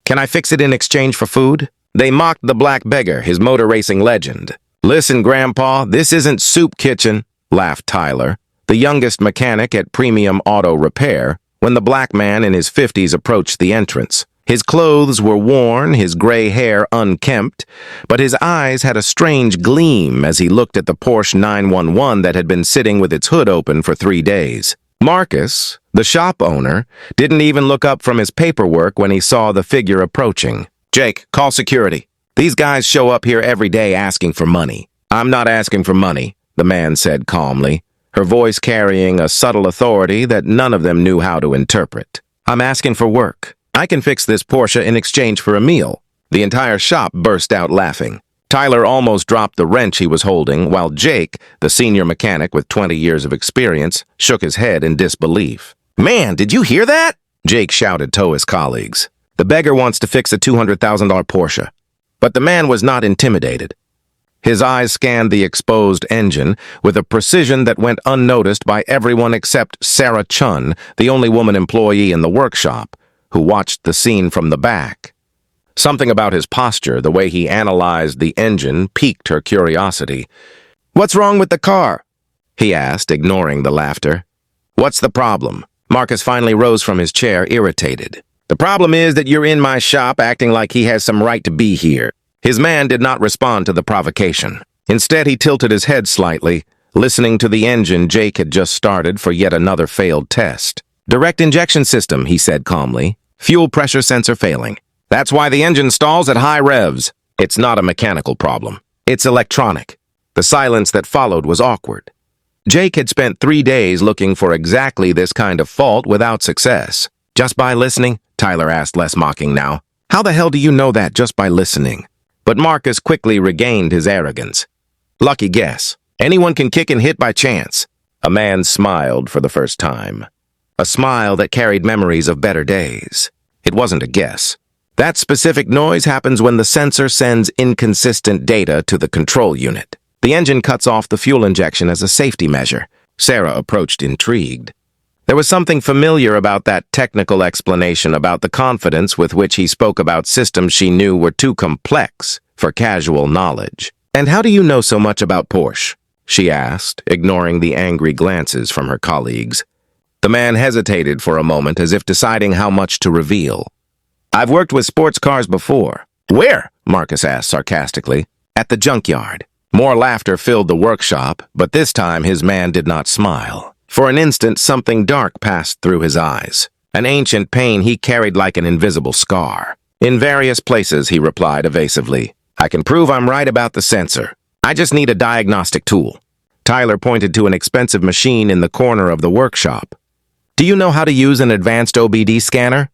Can I fix it in exchange for food? They mocked the black beggar, his motor racing legend. Listen, Grandpa, this isn't soup kitchen, laughed Tyler, the youngest mechanic at Premium Auto Repair, when the black man in his 50s approached the entrance. His clothes were worn, his gray hair unkempt, but his eyes had a strange gleam as he looked at the Porsche 911 that had been sitting with its hood open for 3 days. Marcus, the shop owner, didn't even look up from his paperwork when he saw the figure approaching. Jake, call security. These guys show up here every day asking for money. I'm not asking for money, the man said calmly, her voice carrying a subtle authority that none of them knew how to interpret. I'm asking for work. I can fix this Porsche in exchange for a meal. The entire shop burst out laughing. Tyler almost dropped the wrench he was holding, while Jake, the senior mechanic with 20 years of experience, shook his head in disbelief. Man, did you hear that? Jake shouted to his colleagues. The beggar wants to fix a $200,000 Porsche. But the man was not intimidated. His eyes scanned the exposed engine with a precision that went unnoticed by everyone except Sarah Chun, the only woman employee in the workshop, who watched the scene from the back. Something about his posture, the way he analyzed the engine, piqued her curiosity. "What's wrong with the car?" he asked, ignoring the laughter. "What's the problem?" Marcus finally rose from his chair, irritated. "The problem is that you're in my shop acting like he has some right to be here." His man did not respond to the provocation. Instead, he tilted his head slightly, listening to the engine Jake had just started for yet another failed test. "Direct injection system," he said calmly. "Fuel pressure sensor failing. That's why the engine stalls at high revs. It's not a mechanical problem. It's electronic." The silence that followed was awkward. Jake had spent 3 days looking for exactly this kind of fault without success. "Just by listening?" Tyler asked, less mocking now. "How the hell do you know that just by listening?" But Marcus quickly regained his arrogance. "Lucky guess. Anyone can kick and hit by chance." A man smiled for the first time. A smile that carried memories of better days. It wasn't a guess. That specific noise happens when the sensor sends inconsistent data to the control unit. The engine cuts off the fuel injection as a safety measure. Sarah approached intrigued. There was something familiar about that technical explanation, about the confidence with which he spoke about systems she knew were too complex for casual knowledge. "And how do you know so much about Porsche?" she asked, ignoring the angry glances from her colleagues. The man hesitated for a moment, as if deciding how much to reveal. "I've worked with sports cars before." "Where?" Marcus asked sarcastically. "At the junkyard." More laughter filled the workshop, but this time his man did not smile. For an instant, something dark passed through his eyes, an ancient pain he carried like an invisible scar. "In various places," he replied evasively. "I can prove I'm right about the sensor. I just need a diagnostic tool." Tyler pointed to an expensive machine in the corner of the workshop. "Do you know how to use an advanced OBD scanner?"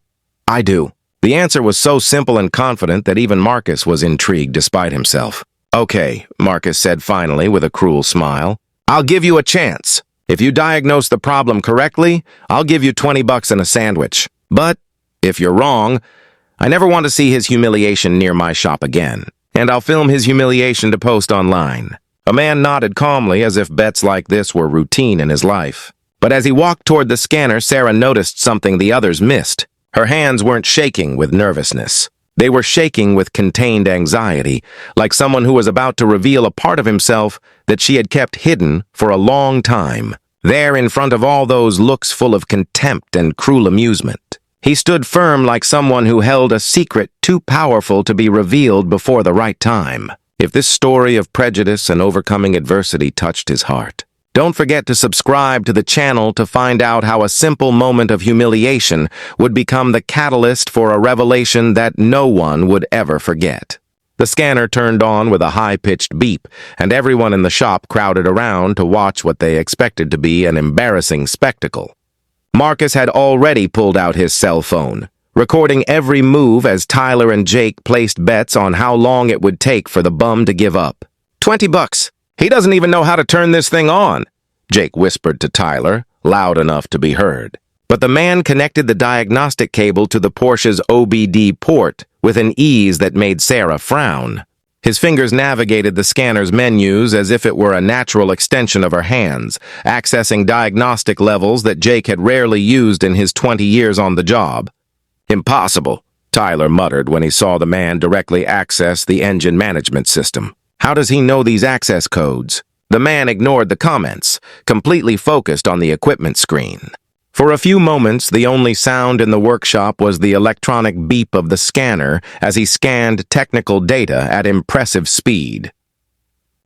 "I do." The answer was so simple and confident that even Marcus was intrigued despite himself. "Okay," Marcus said finally with a cruel smile. "I'll give you a chance. If you diagnose the problem correctly, I'll give you $20 and a sandwich. But if you're wrong, I never want to see his humiliation near my shop again. And I'll film his humiliation to post online." A man nodded calmly, as if bets like this were routine in his life. But as he walked toward the scanner, Sarah noticed something the others missed. Her hands weren't shaking with nervousness. They were shaking with contained anxiety, like someone who was about to reveal a part of himself that she had kept hidden for a long time. There, in front of all those looks full of contempt and cruel amusement, he stood firm like someone who held a secret too powerful to be revealed before the right time. If this story of prejudice and overcoming adversity touched his heart, don't forget to subscribe to the channel to find out how a simple moment of humiliation would become the catalyst for a revelation that no one would ever forget. The scanner turned on with a high-pitched beep, and everyone in the shop crowded around to watch what they expected to be an embarrassing spectacle. Marcus had already pulled out his cell phone, recording every move as Tyler and Jake placed bets on how long it would take for the bum to give up. $20. He doesn't even know how to turn this thing on, Jake whispered to Tyler, loud enough to be heard. But the man connected the diagnostic cable to the Porsche's OBD port with an ease that made Sarah frown. His fingers navigated the scanner's menus as if it were a natural extension of her hands, accessing diagnostic levels that Jake had rarely used in his 20 years on the job. "Impossible," Tyler muttered when he saw the man directly access the engine management system. How does he know these access codes? The man ignored the comments, completely focused on the equipment screen. For a few moments, the only sound in the workshop was the electronic beep of the scanner as he scanned technical data at impressive speed.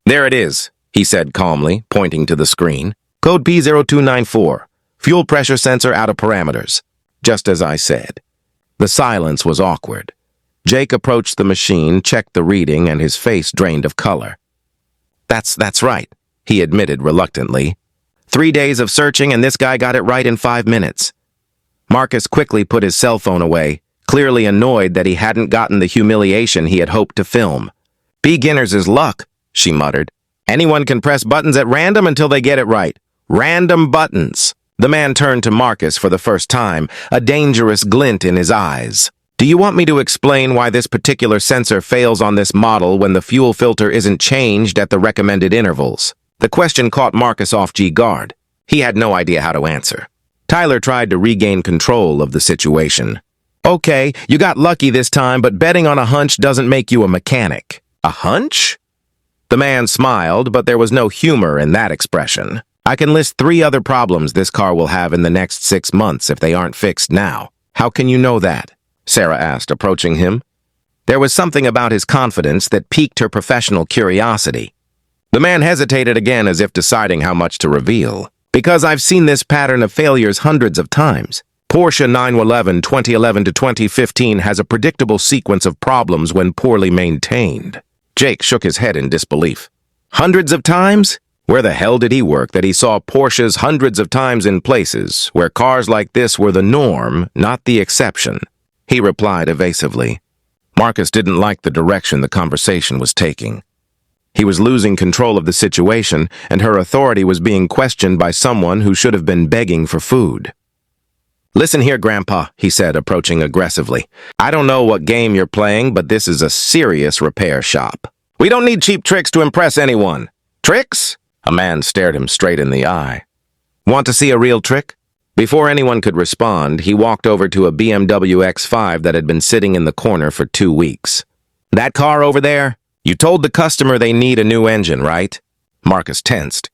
"There it is," he said calmly, pointing to the screen. "Code P0294. Fuel pressure sensor out of parameters." Just as I said. The silence was awkward. Jake approached the machine, checked the reading, and his face drained of color. That's right," he admitted reluctantly. 3 days of searching, and this guy got it right in 5 minutes. Marcus quickly put his cell phone away, clearly annoyed that he hadn't gotten the humiliation he had hoped to film. "Beginners is luck," she muttered. "Anyone can press buttons at random until they get it right. Random buttons." The man turned to Marcus for the first time, a dangerous glint in his eyes. "Do you want me to explain why this particular sensor fails on this model when the fuel filter isn't changed at the recommended intervals?" The question caught Marcus off guard. He had no idea how to answer. Tyler tried to regain control of the situation. "Okay, you got lucky this time, but betting on a hunch doesn't make you a mechanic." "A hunch?" The man smiled, but there was no humor in that expression. "I can list 3 other problems this car will have in the next 6 months if they aren't fixed now." "How can you know that?" Sarah asked, approaching him. There was something about his confidence that piqued her professional curiosity. The man hesitated again as if deciding how much to reveal. "Because I've seen this pattern of failures hundreds of times. Porsche 911 2011 to 2015 has a predictable sequence of problems when poorly maintained." Jake shook his head in disbelief. "Hundreds of times? Where the hell did he work that he saw Porsches hundreds of times in places where cars like this were the norm, not the exception?" He replied evasively. Marcus didn't like the direction the conversation was taking. He was losing control of the situation, and her authority was being questioned by someone who should have been begging for food. "Listen here, Grandpa," he said, approaching aggressively. "I don't know what game you're playing, but this is a serious repair shop. We don't need cheap tricks to impress anyone." "Tricks?" A man stared him straight in the eye. "Want to see a real trick?" Before anyone could respond, he walked over to a BMW X5 that had been sitting in the corner for 2 weeks. "That car over there? You told the customer they need a new engine, right?" Marcus tensed.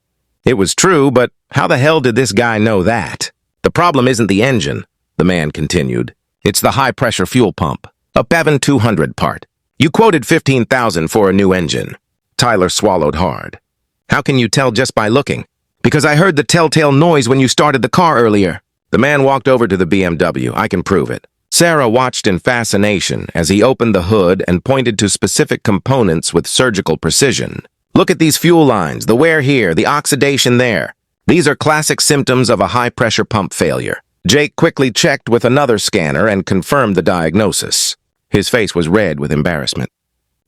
It was true, but how the hell did this guy know that? "The problem isn't the engine," the man continued. "It's the high-pressure fuel pump, a Bevan 200 part. You quoted $15,000 for a new engine." Tyler swallowed hard. "How can you tell just by looking?" "Because I heard the telltale noise when you started the car earlier." The man walked over to the BMW. "I can prove it." Sarah watched in fascination as he opened the hood and pointed to specific components with surgical precision. "Look at these fuel lines, the wear here, the oxidation there. These are classic symptoms of a high-pressure pump failure." Jake quickly checked with another scanner and confirmed the diagnosis. His face was red with embarrassment.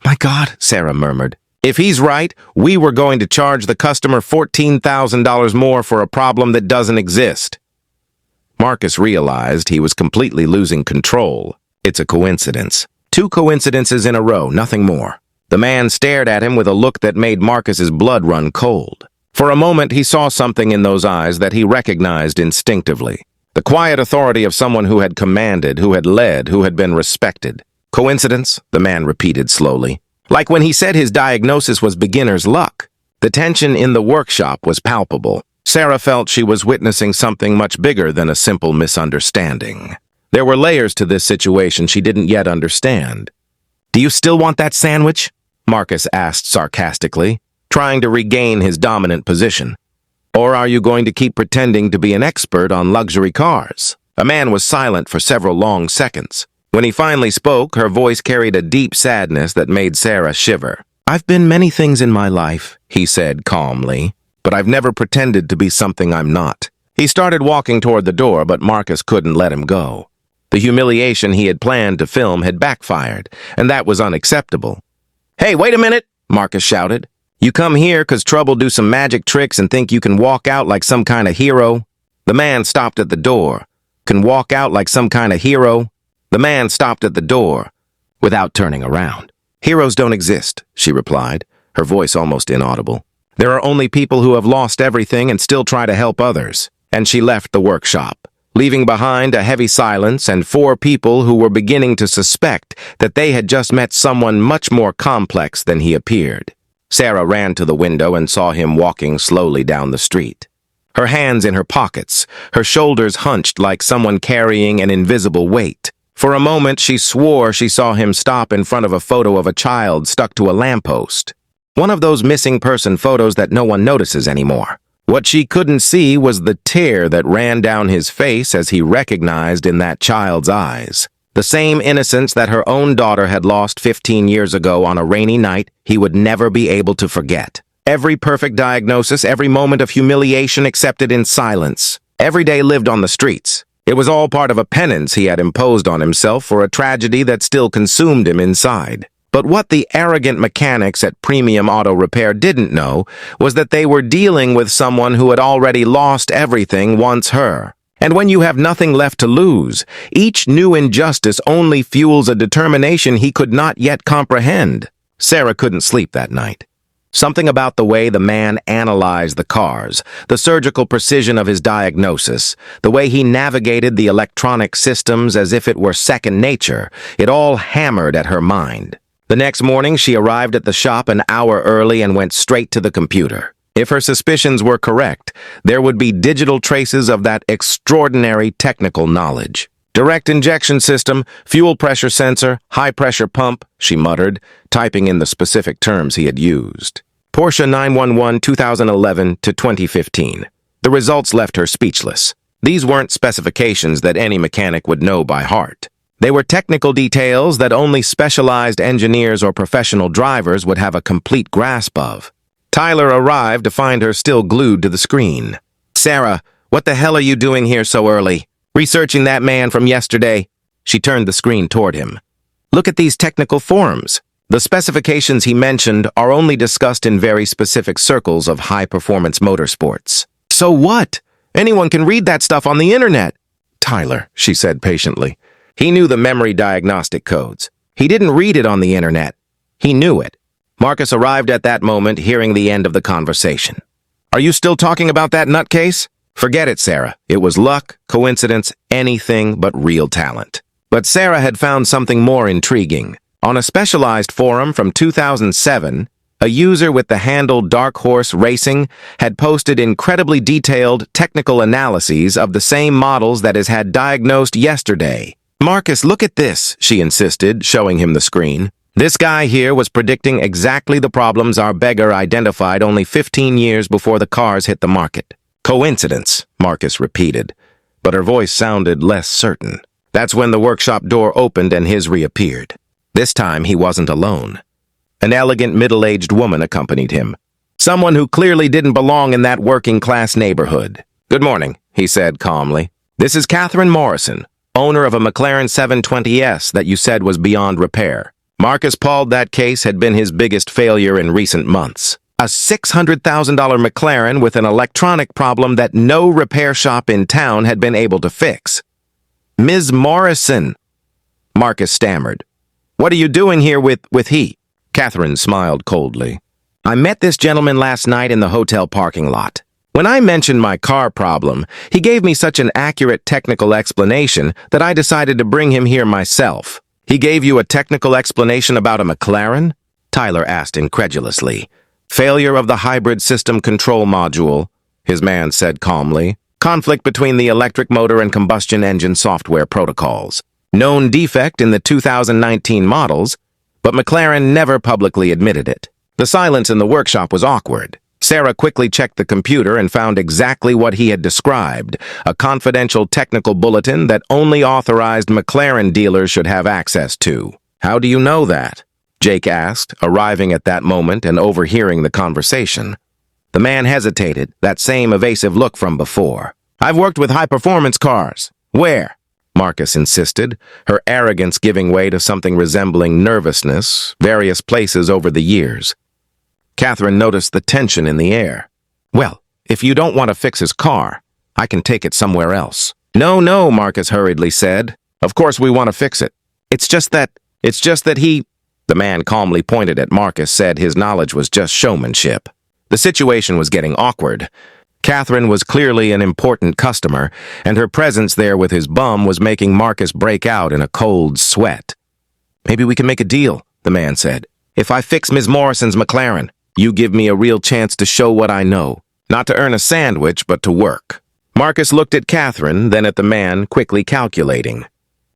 "My God," Sarah murmured. "If he's right, we were going to charge the customer $14,000 more for a problem that doesn't exist." Marcus realized he was completely losing control. It's a coincidence. 2 coincidences in a row, nothing more. The man stared at him with a look that made Marcus's blood run cold. For a moment, he saw something in those eyes that he recognized instinctively. The quiet authority of someone who had commanded, who had led, who had been respected. "Coincidence?" the man repeated slowly. Like when he said his diagnosis was beginner's luck. The tension in the workshop was palpable. Sarah felt she was witnessing something much bigger than a simple misunderstanding. There were layers to this situation she didn't yet understand. "Do you still want that sandwich?" Marcus asked sarcastically, trying to regain his dominant position. "Or are you going to keep pretending to be an expert on luxury cars?" A man was silent for several long seconds. When he finally spoke, her voice carried a deep sadness that made Sarah shiver. "I've been many things in my life," he said calmly, "but I've never pretended to be something I'm not." He started walking toward the door, but Marcus couldn't let him go. The humiliation he had planned to film had backfired, and that was unacceptable. "Hey, wait a minute!" Marcus shouted. "You come here 'cause trouble do some magic tricks and think you can walk out like some kind of hero?" The man stopped at the door. "Can walk out like some kind of hero?" The man stopped at the door without turning around. "Heroes don't exist," she replied, her voice almost inaudible. "There are only people who have lost everything and still try to help others." And she left the workshop, leaving behind a heavy silence and 4 people who were beginning to suspect that they had just met someone much more complex than he appeared. Sarah ran to the window and saw him walking slowly down the street. Her hands in her pockets, her shoulders hunched like someone carrying an invisible weight. For a moment, she swore she saw him stop in front of a photo of a child stuck to a lamppost. One of those missing person photos that no one notices anymore. What she couldn't see was the tear that ran down his face as he recognized in that child's eyes. The same innocence that her own daughter had lost 15 years ago on a rainy night he would never be able to forget. Every perfect diagnosis, every moment of humiliation accepted in silence. Every day lived on the streets. It was all part of a penance he had imposed on himself for a tragedy that still consumed him inside. But what the arrogant mechanics at Premium Auto Repair didn't know was that they were dealing with someone who had already lost everything once her. And when you have nothing left to lose, each new injustice only fuels a determination he could not yet comprehend. Sarah couldn't sleep that night. Something about the way the man analyzed the cars, the surgical precision of his diagnosis, the way he navigated the electronic systems as if it were second nature, it all hammered at her mind. The next morning, she arrived at the shop an hour early and went straight to the computer. If her suspicions were correct, there would be digital traces of that extraordinary technical knowledge. Direct injection system, fuel pressure sensor, high-pressure pump, she muttered, typing in the specific terms he had used. Porsche 911 2011 to 2015. The results left her speechless. These weren't specifications that any mechanic would know by heart. They were technical details that only specialized engineers or professional drivers would have a complete grasp of. Tyler arrived to find her still glued to the screen. "Sarah, what the hell are you doing here so early? Researching that man from yesterday?" She turned the screen toward him. "Look at these technical forms. The specifications he mentioned are only discussed in very specific circles of high-performance motorsports." "So what? Anyone can read that stuff on the internet." "Tyler," she said patiently. He knew the memory diagnostic codes. He didn't read it on the internet. He knew it. Marcus arrived at that moment, hearing the end of the conversation. "Are you still talking about that nutcase?" "Forget it, Sarah. It was luck, coincidence, anything but real talent." But Sarah had found something more intriguing. On a specialized forum from 2007, a user with the handle Dark Horse Racing had posted incredibly detailed technical analyses of the same models that his had diagnosed yesterday. "Marcus, look at this," she insisted, showing him the screen. "This guy here was predicting exactly the problems our beggar identified only 15 years before the cars hit the market." "Coincidence," Marcus repeated, but her voice sounded less certain. That's when the workshop door opened and his reappeared. This time he wasn't alone. An elegant middle-aged woman accompanied him. Someone who clearly didn't belong in that working-class neighborhood. "Good morning," he said calmly. "This is Catherine Morrison, owner of a McLaren 720S that you said was beyond repair." Marcus Paul, that case had been his biggest failure in recent months. A $600,000 McLaren with an electronic problem that no repair shop in town had been able to fix. "Ms. Morrison," Marcus stammered. "What are you doing here with he?" Catherine smiled coldly. "I met this gentleman last night in the hotel parking lot. When I mentioned my car problem, he gave me such an accurate technical explanation that I decided to bring him here myself." "He gave you a technical explanation about a McLaren?" Tyler asked incredulously. "Failure of the hybrid system control module," his man said calmly. "Conflict between the electric motor and combustion engine software protocols. Known defect in the 2019 models, but McLaren never publicly admitted it." The silence in the workshop was awkward. Sarah quickly checked the computer and found exactly what he had described, a confidential technical bulletin that only authorized McLaren dealers should have access to. "How do you know that?" Jake asked, arriving at that moment and overhearing the conversation. The man hesitated, that same evasive look from before. "I've worked with high-performance cars." "Where?" Marcus insisted, her arrogance giving way to something resembling nervousness, various places over the years. Catherine noticed the tension in the air. "Well, if you don't want to fix his car, I can take it somewhere else." No, Marcus hurriedly said. "Of course we want to fix it. It's just that he—" The man calmly pointed at Marcus, said his knowledge was just showmanship. The situation was getting awkward. Catherine was clearly an important customer, and her presence there with his bum was making Marcus break out in a cold sweat. "Maybe we can make a deal," the man said. "If I fix Ms. Morrison's McLaren, you give me a real chance to show what I know. Not to earn a sandwich, but to work." Marcus looked at Catherine, then at the man, quickly calculating.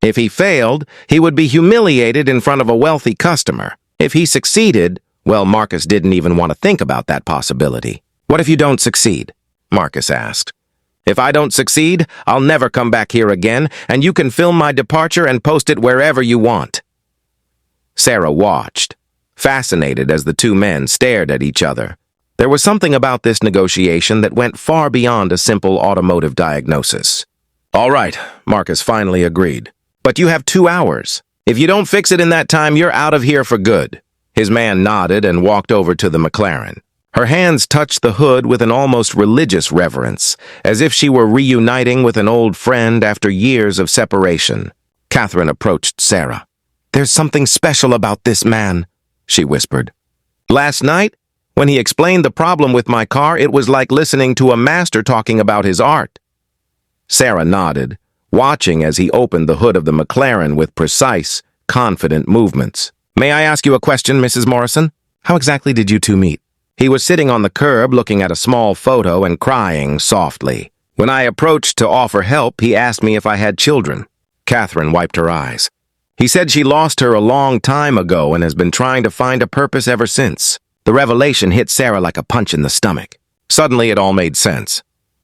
If he failed, he would be humiliated in front of a wealthy customer. If he succeeded, well, Marcus didn't even want to think about that possibility. "What if you don't succeed?" Marcus asked. "If I don't succeed, I'll never come back here again, and you can film my departure and post it wherever you want." Sarah watched, fascinated as the two men stared at each other. There was something about this negotiation that went far beyond a simple automotive diagnosis. "All right," Marcus finally agreed. "But you have 2 hours. If you don't fix it in that time, you're out of here for good." His man nodded and walked over to the McLaren. Her hands touched the hood with an almost religious reverence, as if she were reuniting with an old friend after years of separation. Catherine approached Sarah. "There's something special about this man," she whispered. "Last night, when he explained the problem with my car, it was like listening to a master talking about his art." Sarah nodded, watching as he opened the hood of the McLaren with precise, confident movements. "May I ask you a question, Mrs. Morrison? How exactly did you two meet?" He was sitting on the curb looking at a small photo and crying softly. "When I approached to offer help, he asked me if I had children." Catherine wiped her eyes. "He said she lost her a long time ago and has been trying to find a purpose ever since." The revelation hit Sarah like a punch in the stomach. Suddenly it all made sense.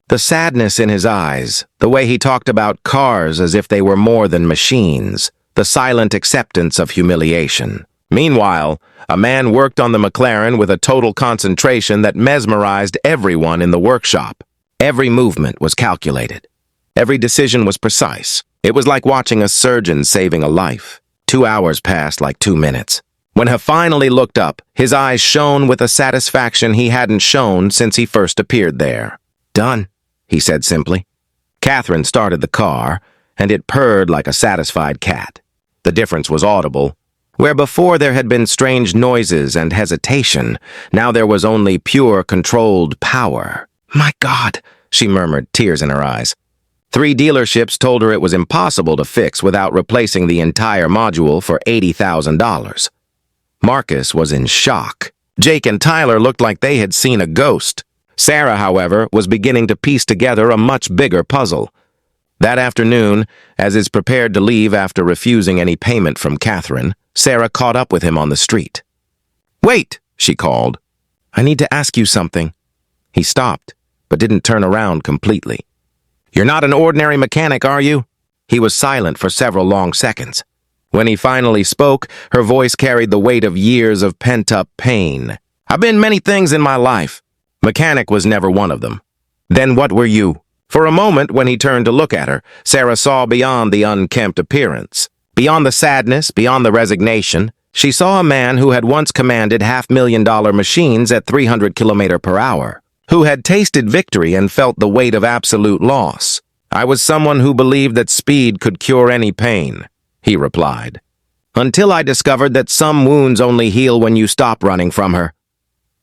The sadness in his eyes, the way he talked about cars as if they were more than machines, the silent acceptance of humiliation. Meanwhile, a man worked on the McLaren with a total concentration that mesmerized everyone in the workshop. Every movement was calculated. Every decision was precise. It was like watching a surgeon saving a life. 2 hours passed like 2 minutes. When he finally looked up, his eyes shone with a satisfaction he hadn't shown since he first appeared there. "Done," he said simply. Catherine started the car, and it purred like a satisfied cat. The difference was audible. Where before there had been strange noises and hesitation, now there was only pure, controlled power. "My God," she murmured, tears in her eyes. 3 dealerships told her it was impossible to fix without replacing the entire module for $80,000. Marcus was in shock. Jake and Tyler looked like they had seen a ghost. Sarah, however, was beginning to piece together a much bigger puzzle. That afternoon, as is prepared to leave after refusing any payment from Catherine, Sarah caught up with him on the street. "Wait," she called. "I need to ask you something." He stopped, but didn't turn around completely. "You're not an ordinary mechanic, are you?" He was silent for several long seconds. When he finally spoke, her voice carried the weight of years of pent-up pain. "I've been many things in my life. Mechanic was never one of them." "Then what were you?" For a moment, when he turned to look at her, Sarah saw beyond the unkempt appearance. Beyond the sadness, beyond the resignation, she saw a man who had once commanded $500,000 machines at 300 km/h, who had tasted victory and felt the weight of absolute loss. "I was someone who believed that speed could cure any pain," he replied, "until I discovered that some wounds only heal when you stop running from her."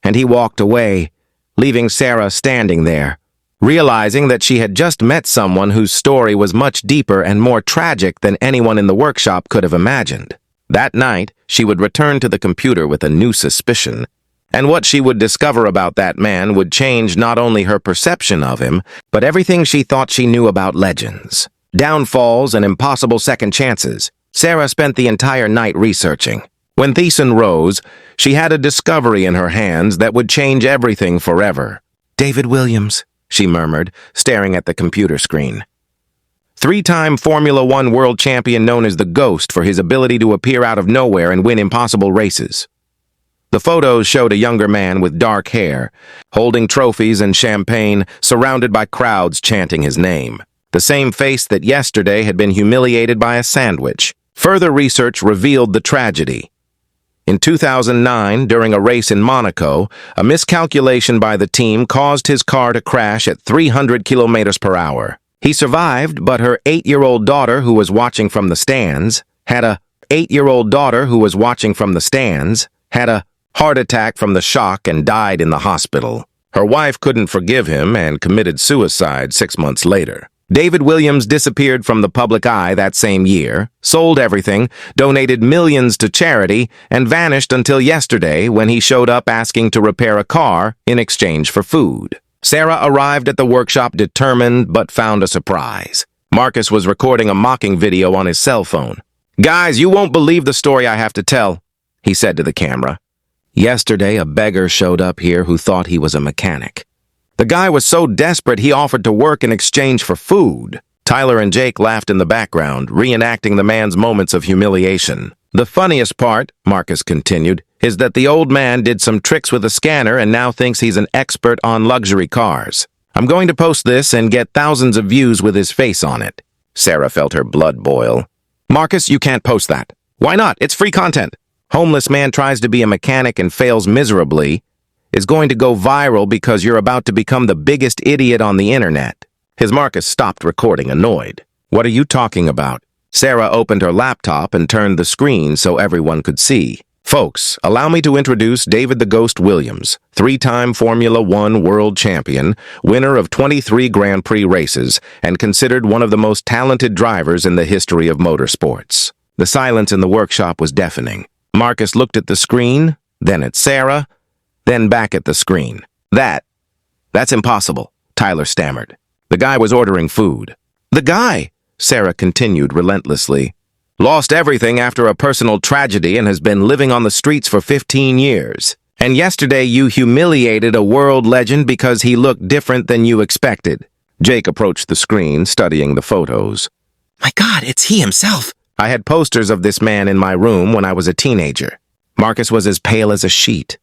And he walked away, leaving Sarah standing there, realizing that she had just met someone whose story was much deeper and more tragic than anyone in the workshop could have imagined. That night, she would return to the computer with a new suspicion, and what she would discover about that man would change not only her perception of him, but everything she thought she knew about legends. Downfalls and impossible second chances. Sarah spent the entire night researching. When Thiessen rose, she had a discovery in her hands that would change everything forever. "David Williams," she murmured, staring at the computer screen. 3-time Formula One world champion known as the Ghost for his ability to appear out of nowhere and win impossible races. The photos showed a younger man with dark hair, holding trophies and champagne, surrounded by crowds chanting his name. The same face that yesterday had been humiliated by a sandwich. Further research revealed the tragedy. In 2009, during a race in Monaco, a miscalculation by the team caused his car to crash at 300 km/h. He survived, but her 8-year-old daughter who was watching from the stands had a heart attack from the shock and died in the hospital. Her wife couldn't forgive him and committed suicide 6 months later. David Williams disappeared from the public eye that same year, sold everything, donated millions to charity, and vanished until yesterday when he showed up asking to repair a car in exchange for food. Sarah arrived at the workshop determined but found a surprise. Marcus was recording a mocking video on his cell phone. "Guys, you won't believe the story I have to tell," he said to the camera. "Yesterday, a beggar showed up here who thought he was a mechanic. The guy was so desperate he offered to work in exchange for food." Tyler and Jake laughed in the background, reenacting the man's moments of humiliation. "The funniest part," Marcus continued, "is that the old man did some tricks with a scanner and now thinks he's an expert on luxury cars. I'm going to post this and get thousands of views with his face on it." Sarah felt her blood boil. "Marcus, you can't post that." "Why not? It's free content." "Homeless man tries to be a mechanic and fails miserably. Is going to go viral because you're about to become the biggest idiot on the internet." His Marcus stopped recording, annoyed. "What are you talking about?" Sarah opened her laptop and turned the screen so everyone could see. "Folks, allow me to introduce David the Ghost Williams, 3-time Formula One world champion, winner of 23 Grand Prix races, and considered one of the most talented drivers in the history of motorsports." The silence in the workshop was deafening. Marcus looked at the screen, then at Sarah, then back at the screen. That's impossible," Tyler stammered. "The guy was ordering food." "The guy," Sarah continued relentlessly, "lost everything after a personal tragedy and has been living on the streets for 15 years. And yesterday you humiliated a world legend because he looked different than you expected." Jake approached the screen, studying the photos. "My God, it's he himself." "I had posters of this man in my room when I was a teenager." Marcus was as pale as a sheet.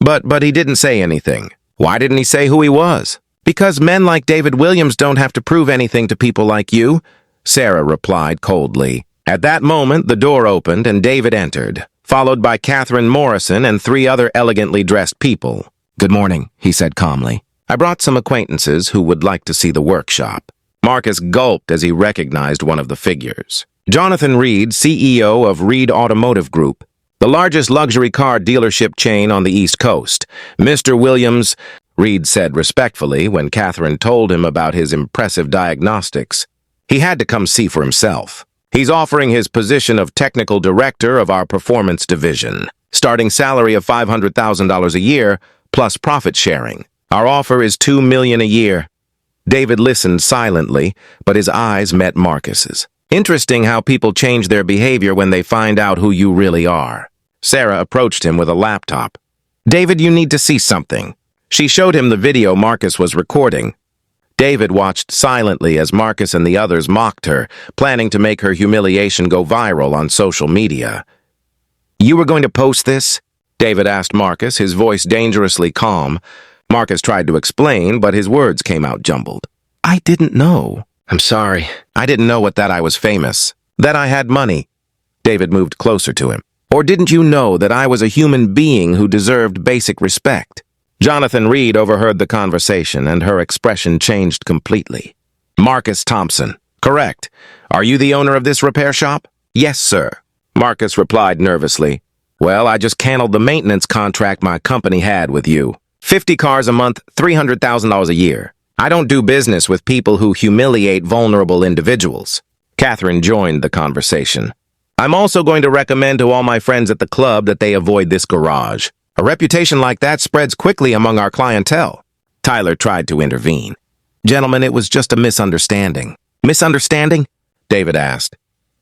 But he didn't say anything. Why didn't he say who he was? "Because men like David Williams don't have to prove anything to people like you," Sarah replied coldly. At that moment, the door opened and David entered, followed by Catherine Morrison and 3 other elegantly dressed people. "Good morning," he said calmly. "I brought some acquaintances who would like to see the workshop." Marcus gulped as he recognized one of the figures. Jonathan Reed, CEO of Reed Automotive Group, the largest luxury car dealership chain on the East Coast. "Mr. Williams," Reed said respectfully when Catherine told him about his impressive diagnostics. He had to come see for himself. "He's offering his position of technical director of our performance division. Starting salary of $500,000 a year, plus profit sharing. Our offer is $2 million a year." David listened silently, but his eyes met Marcus's. "Interesting how people change their behavior when they find out who you really are." Sarah approached him with a laptop. "David, you need to see something." She showed him the video Marcus was recording. David watched silently as Marcus and the others mocked her, planning to make her humiliation go viral on social media. "You were going to post this?" David asked Marcus, his voice dangerously calm. Marcus tried to explain, but his words came out jumbled. "I didn't know." "I'm sorry. I didn't know that I was famous, that I had money." David moved closer to him. "Or didn't you know that I was a human being who deserved basic respect?" Jonathan Reed overheard the conversation, and her expression changed completely. "Marcus Thompson. Correct. Are you the owner of this repair shop?" "Yes, sir." Marcus replied nervously. "Well, I just canceled the maintenance contract my company had with you. 50 cars a month, $300,000 a year. I don't do business with people who humiliate vulnerable individuals." Catherine joined the conversation. "I'm also going to recommend to all my friends at the club that they avoid this garage. A reputation like that spreads quickly among our clientele." Tyler tried to intervene. "Gentlemen, it was just a misunderstanding." "Misunderstanding?" David asked.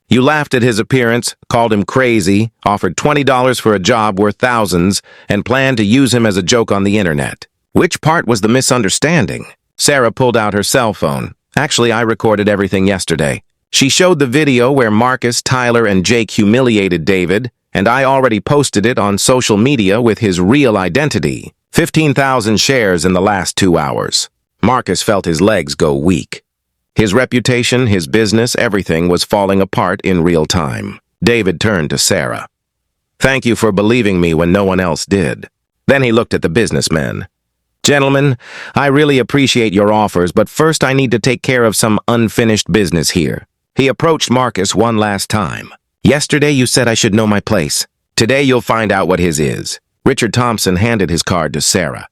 "You laughed at his appearance, called him crazy, offered $20 for a job worth thousands, and planned to use him as a joke on the internet. Which part was the misunderstanding?" Sarah pulled out her cell phone. "Actually, I recorded everything yesterday." She showed the video where Marcus, Tyler, and Jake humiliated David, and I already posted it on social media with his real identity. 15,000 shares in the last 2 hours. Marcus felt his legs go weak. His reputation, his business, everything was falling apart in real time. David turned to Sarah. "Thank you for believing me when no one else did." Then he looked at the businessmen. "Gentlemen, I really appreciate your offers, but first I need to take care of some unfinished business here." He approached Marcus one last time. "Yesterday you said I should know my place. Today you'll find out what his is." Richard Thompson handed his card to Sarah.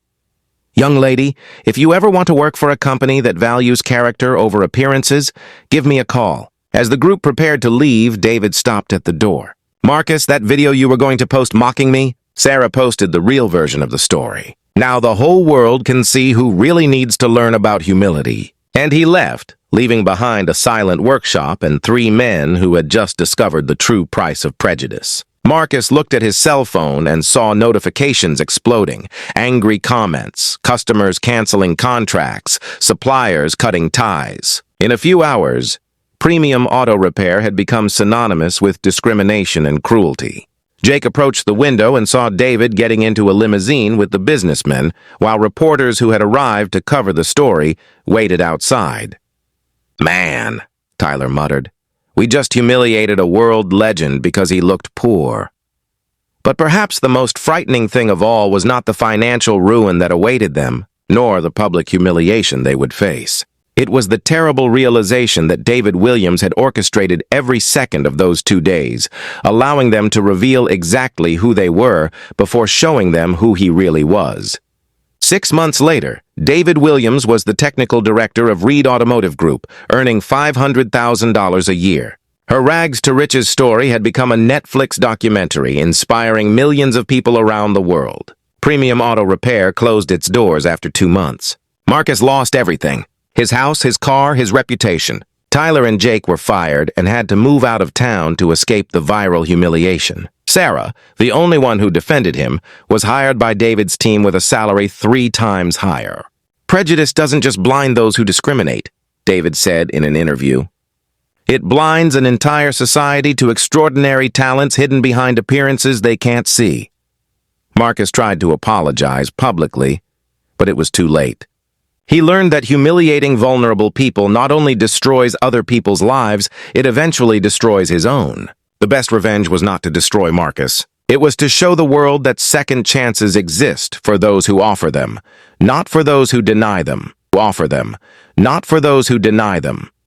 Young lady, if you ever want to work for a company that values character over appearances, give me a call. As the group prepared to leave, David stopped at the door. Marcus, that video you were going to post mocking me? Sarah posted the real version of the story. Now the whole world can see who really needs to learn about humility. And he left, leaving behind a silent workshop and 3 men who had just discovered the true price of prejudice. Marcus looked at his cell phone and saw notifications exploding, angry comments, customers canceling contracts, suppliers cutting ties. In a few hours, premium auto repair had become synonymous with discrimination and cruelty. Jake approached the window and saw David getting into a limousine with the businessmen, while reporters who had arrived to cover the story waited outside. "Man," Tyler muttered, "we just humiliated a world legend because he looked poor." But perhaps the most frightening thing of all was not the financial ruin that awaited them, nor the public humiliation they would face. It was the terrible realization that David Williams had orchestrated every second of those 2 days, allowing them to reveal exactly who they were before showing them who he really was. 6 months later, David Williams was the technical director of Reed Automotive Group, earning $500,000 a year. Her rags to riches story had become a Netflix documentary, inspiring millions of people around the world. Premium Auto Repair closed its doors after 2 months. Marcus lost everything. His house, his car, his reputation. Tyler and Jake were fired and had to move out of town to escape the viral humiliation. Sarah, the only one who defended him, was hired by David's team with a salary 3 times higher. "Prejudice doesn't just blind those who discriminate," David said in an interview. "It blinds an entire society to extraordinary talents hidden behind appearances they can't see." Marcus tried to apologize publicly, but it was too late. He learned that humiliating vulnerable people not only destroys other people's lives, it eventually destroys his own. The best revenge was not to destroy Marcus. It was to show the world that second chances exist for those who offer them, not for those who deny them. Not for those who deny them.